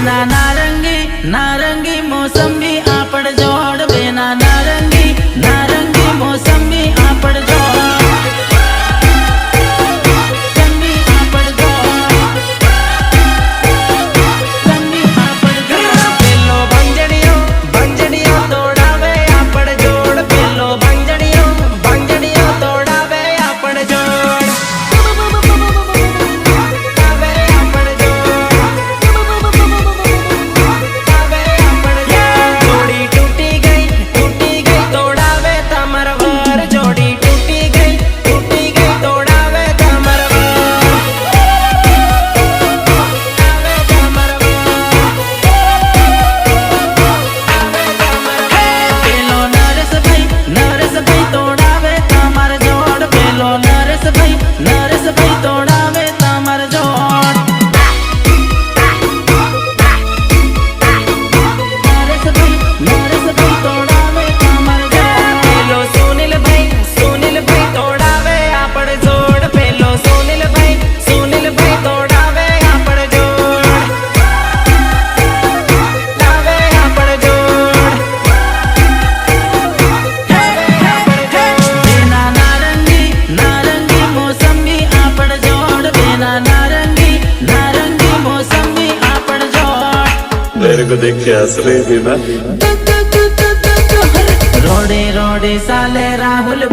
बेना नारंगी नारंगी मोसंबी आपड़ जोड़ बेना नारंगी नारंगी मोसंबी आपड़ जोड़ संबी आपड़ जोड़ संबी आपड़ जोड़ पेलो भंजड़ियों तोड़ावे आपड़ जोड़ पेलो भंजड़ियों तोड़ावे आपड़ जोड़ मेरे को देख के हंस रही थी ना। रोडे रोडे साले राहुल